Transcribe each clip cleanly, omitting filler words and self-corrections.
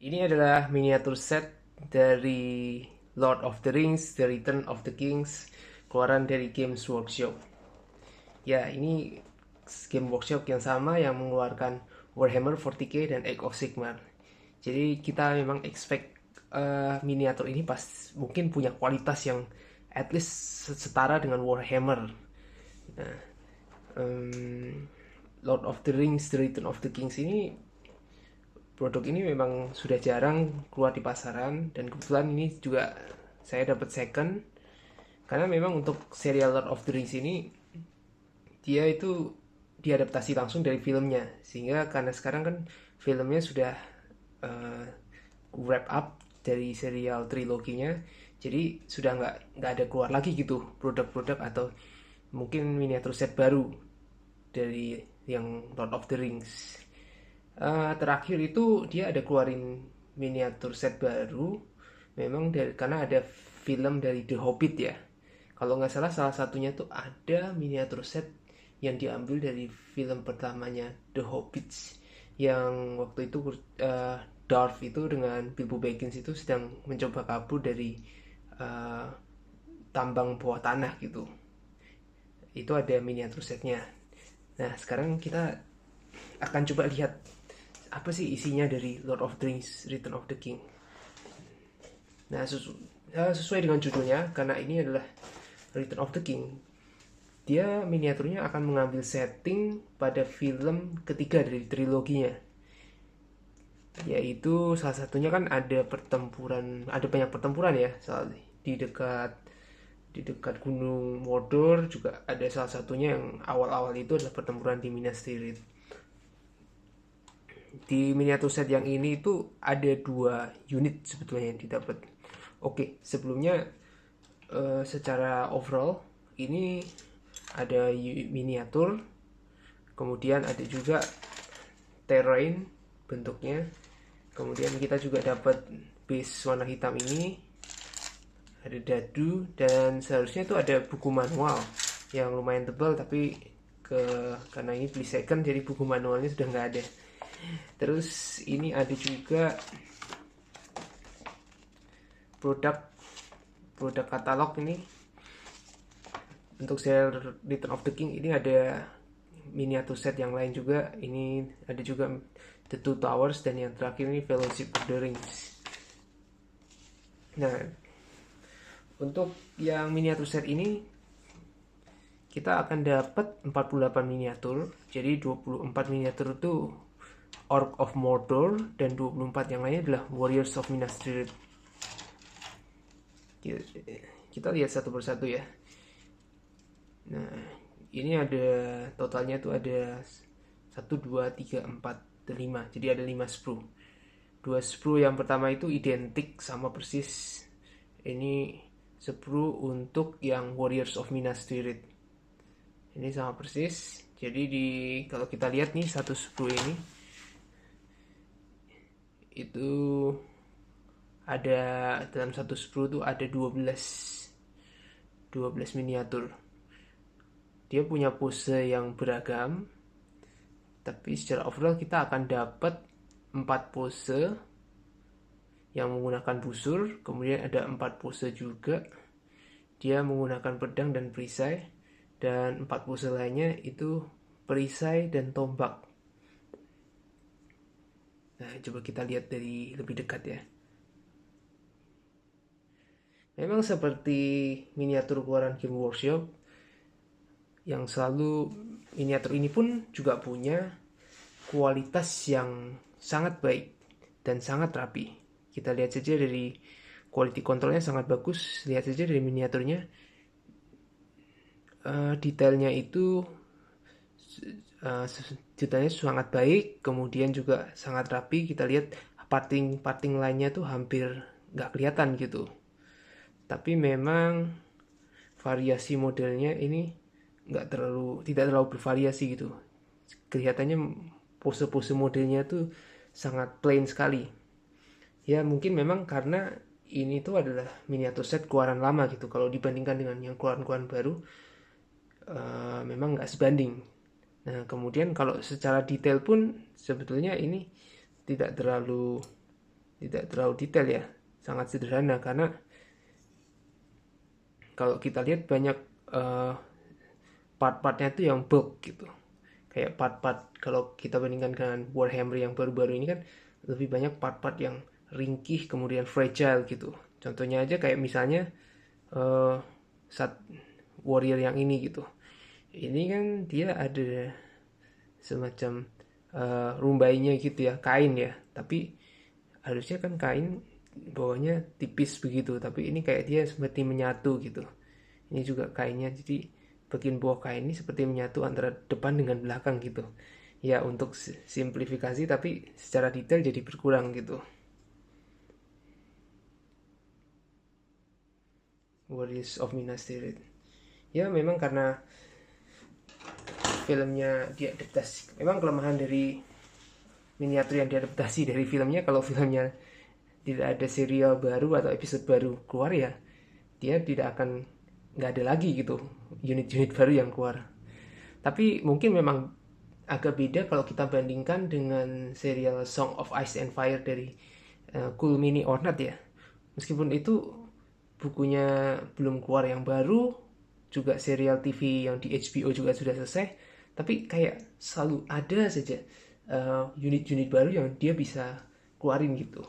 Ini adalah miniatur set dari Lord of the Rings, The Return of the Kings, keluaran dari Games Workshop. Ya, ini game workshop yang sama yang mengeluarkan Warhammer 40K dan Age of Sigmar. Jadi kita memang expect miniatur ini pas mungkin punya kualitas yang at least setara dengan Warhammer. Nah, Lord of the Rings, The Return of the Kings ini produk ini memang sudah jarang keluar di pasaran dan kebetulan ini juga saya dapat second karena memang untuk serial Lord of the Rings ini dia itu diadaptasi langsung dari filmnya sehingga karena sekarang kan filmnya sudah uh, wrap up dari serial triloginya jadi sudah nggak ada keluar lagi gitu produk-produk atau mungkin miniatur set baru dari yang Lord of the Rings. Terakhir itu dia ada keluarin miniatur set baru memang karena ada film dari The Hobbit ya. Kalau nggak salah salah satunya tuh ada miniatur set yang diambil dari film pertamanya The Hobbit yang waktu itu Darth itu dengan Bilbo Baggins itu sedang mencoba kabur dari uh, tambang bawah tanah gitu. Itu ada miniatur setnya. Nah sekarang kita akan coba lihat apa sih isinya dari Lord of the Rings Return of the King. Nah sesuai dengan judulnya karena ini adalah Return of the King, dia miniaturnya akan mengambil setting pada film ketiga dari triloginya, yaitu salah satunya kan ada pertempuran, ada banyak pertempuran ya di dekat Gunung Mordor juga ada salah satunya yang awal-awal itu adalah pertempuran di Minas Tirith. Di miniatur set yang ini itu ada dua unit sebetulnya yang didapat. Oke, sebelumnya secara overall ini ada miniatur, kemudian ada juga terrain bentuknya, kemudian kita juga dapat base warna hitam ini, ada dadu, dan seharusnya itu ada buku manual yang lumayan tebal tapi karena ini beli second jadi buku manualnya sudah nggak ada. Terus ini ada juga produk produk katalog ini untuk serial Return of the King. Ini ada miniatur set yang lain juga, ini ada juga The Two Towers dan yang terakhir ini Fellowship of the Rings. Nah untuk yang miniatur set ini kita akan dapat 48 miniatur, jadi 24 miniatur itu Orc of Mordor dan 24 yang lainnya adalah Warriors of Minas Tirith. Kita lihat satu persatu ya. Nah, ini ada totalnya tuh ada 1, 2, 3, 4, 5. Jadi ada 5 sprue. 2 sprue yang pertama itu identik sama persis. Ini sprue untuk yang Warriors of Minas Tirith. Ini sama persis. Jadi kalau kita lihat nih satu sprue ini itu ada dalam satu sprue tuh ada 12 miniatur. Dia punya pose yang beragam, tapi secara overall kita akan dapat 4 pose yang menggunakan busur, kemudian ada 4 pose juga dia menggunakan pedang dan perisai, dan 4 pose lainnya itu perisai dan tombak. Nah, coba kita lihat dari lebih dekat ya. Memang seperti miniatur keluaran Game Workshop, yang selalu miniatur ini pun juga punya kualitas yang sangat baik dan sangat rapi. Kita lihat saja dari quality controlnya sangat bagus. Lihat saja dari miniaturnya, detailnya itu detailnya sangat baik, kemudian juga sangat rapi. Kita lihat parting lainnya tuh hampir nggak kelihatan gitu. Tapi memang variasi modelnya ini tidak terlalu bervariasi gitu. Kelihatannya pose-pose modelnya tuh sangat plain sekali. Ya mungkin memang karena ini tuh adalah miniatur set keluaran lama gitu. Kalau dibandingkan dengan yang keluaran-keluaran baru, memang nggak sebanding. Nah kemudian kalau secara detail pun sebetulnya ini tidak terlalu tidak terlalu detail ya, sangat sederhana. Karena kalau kita lihat banyak part-partnya itu yang bulk gitu, kayak part-part kalau kita bandingkan dengan Warhammer yang baru-baru ini kan lebih banyak part-part yang ringkih kemudian fragile gitu. Contohnya aja kayak misalnya saat warrior yang ini gitu, ini kan dia ada semacam rumbainya gitu ya, kain ya, tapi harusnya kan kain bawahnya tipis begitu, tapi ini kayak dia seperti menyatu gitu. Ini juga kainnya, jadi bagian bawah kain ini seperti menyatu antara depan dengan belakang gitu ya, untuk simplifikasi, tapi secara detail jadi berkurang gitu. Warriors of Minas Tirith ya, memang karena filmnya diadaptasi. Memang kelemahan dari miniatur yang diadaptasi dari filmnya, kalau filmnya tidak ada serial baru atau episode baru keluar ya, dia tidak akan, nggak ada lagi gitu unit-unit baru yang keluar. Tapi mungkin memang agak beda kalau kita bandingkan dengan serial Song of Ice and Fire dari Cool Mini or Not ya. Meskipun itu bukunya belum keluar yang baru, juga serial TV yang di HBO juga sudah selesai, tapi kayak selalu ada saja unit-unit baru yang dia bisa keluarin gitu.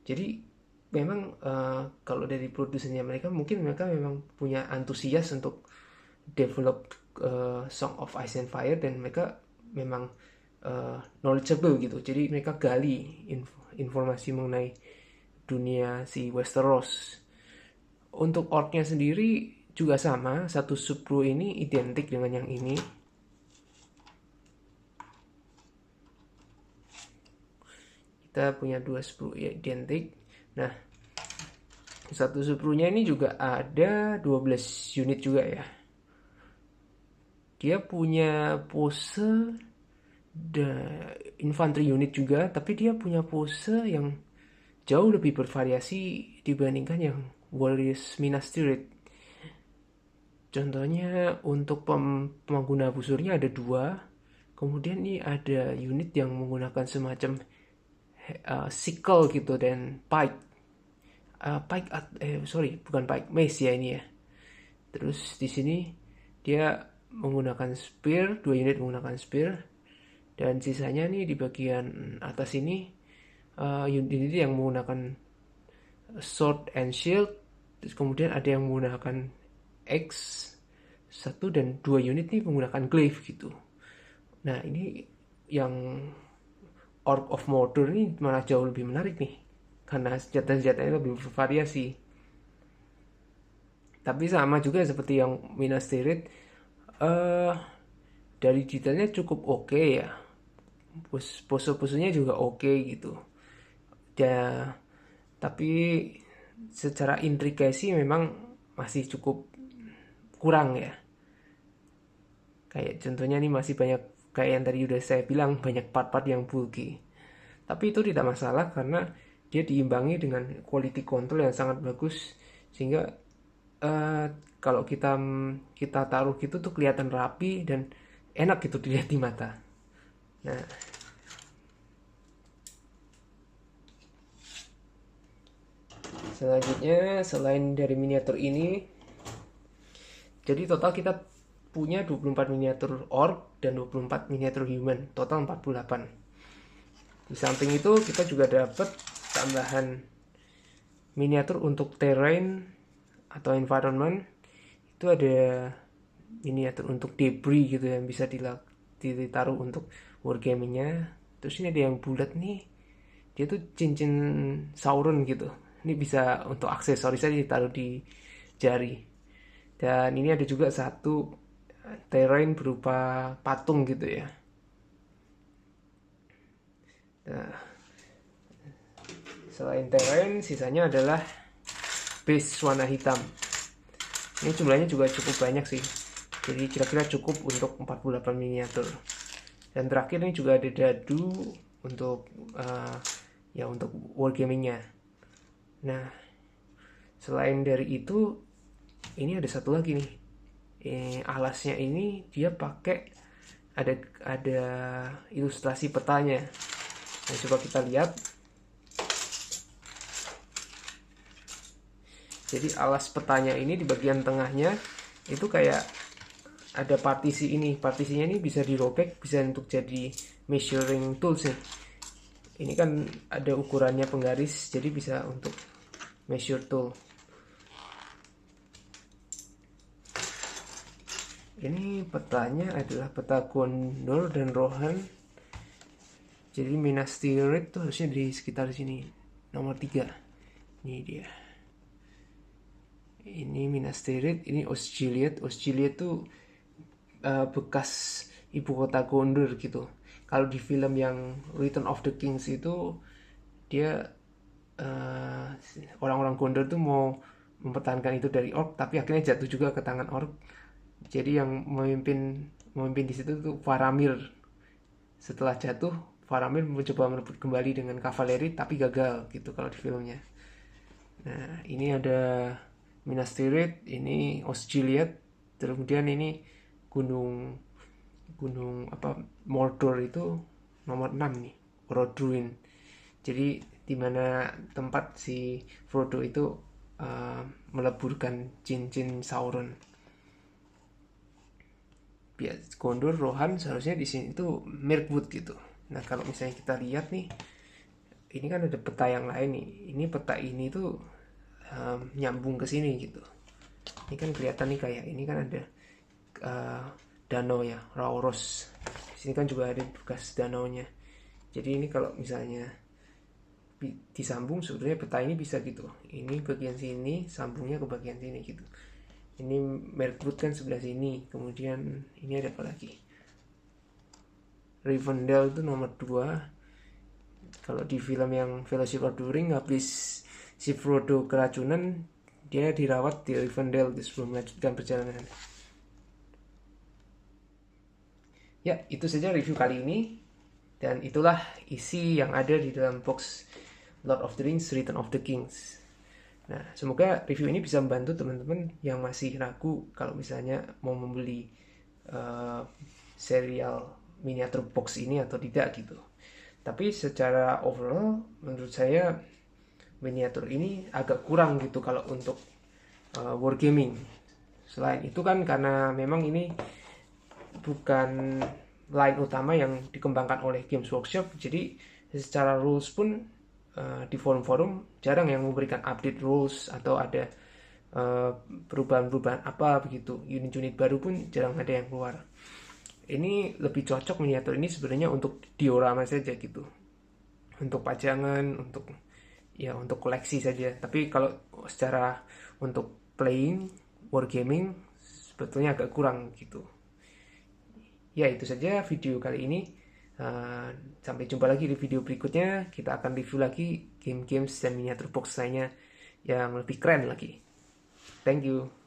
Jadi memang kalau dari produsennya mereka, mungkin mereka memang punya antusias untuk develop Song of Ice and Fire, dan mereka memang knowledgeable gitu. Jadi mereka gali informasi mengenai dunia si Westeros. Untuk orknya sendiri juga sama, satu subcrew ini identik dengan yang ini. Kita punya dua subcrew ya, identik. Nah, satu subcrewnya ini juga ada 12 unit juga ya. Dia punya pose infantry unit juga, tapi dia punya pose yang jauh lebih bervariasi dibandingkan yang Warriors Minas Tirith. Contohnya untuk pengguna busurnya ada 2. Kemudian ini ada unit yang menggunakan semacam sickle gitu dan pike. Bukan pike, mace ya ini ya. Terus di sini dia menggunakan spear, 2 unit menggunakan spear, dan sisanya nih di bagian atas ini unit yang menggunakan sword and shield. Terus kemudian ada yang menggunakan axe 1, dan 2 unit nih menggunakan glaive gitu. Nah ini yang Orc of Mordor ini malah jauh lebih menarik nih, karena senjata-senjatanya lebih bervariasi. Tapi sama juga seperti yang Minas Tirith, dari detailnya cukup oke ya, pose-posenya juga oke gitu ya, tapi secara intrikasi memang masih cukup kurang ya. Kayak contohnya nih masih banyak, kayak yang tadi udah saya bilang, banyak part-part yang bulky. Tapi itu tidak masalah karena dia diimbangi dengan quality control yang sangat bagus, sehingga kalau kita taruh gitu tuh kelihatan rapi dan enak gitu dilihat di mata. Nah, selanjutnya selain dari miniatur ini, jadi total kita punya 24 miniatur orc dan 24 miniatur human, total 48. Di samping itu kita juga dapat tambahan miniatur untuk terrain atau environment. Itu ada miniatur untuk debris gitu yang bisa ditaruh untuk wargamingnya. Terus ini ada yang bulat nih, dia tuh cincin Sauron gitu. Ini bisa untuk aksesoris aja ditaruh di jari. Dan ini ada juga satu terrain berupa patung gitu ya. Nah, selain terrain, sisanya adalah base warna hitam. Ini jumlahnya juga cukup banyak sih, jadi kira-kira cukup untuk 48 miniatur. Dan terakhir ini juga ada dadu untuk untuk wargamingnya. Nah, selain dari itu, ini ada satu lagi nih. Alasnya ini dia pakai ada ilustrasi petanya. Nah, coba kita lihat. Jadi alas petanya ini di bagian tengahnya itu kayak ada partisi ini. Partisinya ini bisa dirobek, bisa untuk jadi measuring tools nih. Ini kan ada ukurannya penggaris, jadi bisa untuk measure tool. Ini petanya adalah peta Gondor dan Rohan. Jadi Minas Tirith tuh harusnya di sekitar sini, nomor 3. Ini dia. Ini Minas Tirith, ini Osgiliath. Osgiliath tuh bekas ibu kota Gondor gitu. Kalau di film yang Return of the Kings itu dia orang-orang Gondor tuh mau mempertahankan itu dari orc, tapi akhirnya jatuh juga ke tangan orc. Jadi yang memimpin di situ tuh Faramir. Setelah jatuh, Faramir mencoba merebut kembali dengan kavaleri, tapi gagal gitu kalau di filmnya. Nah, ini ada Minas Tirith, ini Osgiliath, kemudian ini gunung Mordor itu nomor 6 nih, Orodruin. Jadi di mana tempat si Frodo itu meleburkan cincin Sauron. Gondor, Rohan seharusnya di sini itu Mirkwood gitu. Nah kalau misalnya kita lihat nih, ini kan ada peta yang lain nih. Ini peta ini tuh nyambung ke sini gitu. Ini kan kelihatan nih kayak ini kan ada danau ya, Rauros. Di sini kan juga ada bekas danaunya. Jadi ini kalau misalnya disambung sebenarnya peta ini bisa gitu. Ini bagian sini sambungnya ke bagian sini gitu. Ini Mirkwood kan sebelah sini. Kemudian ini ada apa lagi? Rivendell itu nomor 2. Kalau di film yang Fellowship of the Ring, habis si Frodo keracunan, dia dirawat di Rivendell sebelum melanjutkan perjalanan. Ya, itu saja review kali ini. Dan itulah isi yang ada di dalam box Lord of the Rings Return of the Kings. Nah, semoga review ini bisa membantu teman-teman yang masih ragu kalau misalnya mau membeli serial miniatur box ini atau tidak gitu. Tapi secara overall menurut saya miniatur ini agak kurang gitu kalau untuk wargaming. Selain itu kan karena memang ini bukan line utama yang dikembangkan oleh Games Workshop, jadi secara rules pun di forum-forum jarang yang memberikan update rules atau ada perubahan-perubahan apa begitu. Unit-unit baru pun jarang ada yang keluar. Ini lebih cocok miniatur ini sebenarnya untuk diorama saja gitu, untuk pajangan, untuk koleksi saja. Tapi kalau secara untuk playing wargaming sebetulnya agak kurang gitu. Ya itu saja video kali ini. Sampai jumpa lagi di video berikutnya. Kita akan review lagi game-games dan miniatur box lainnya yang lebih keren lagi. Thank you.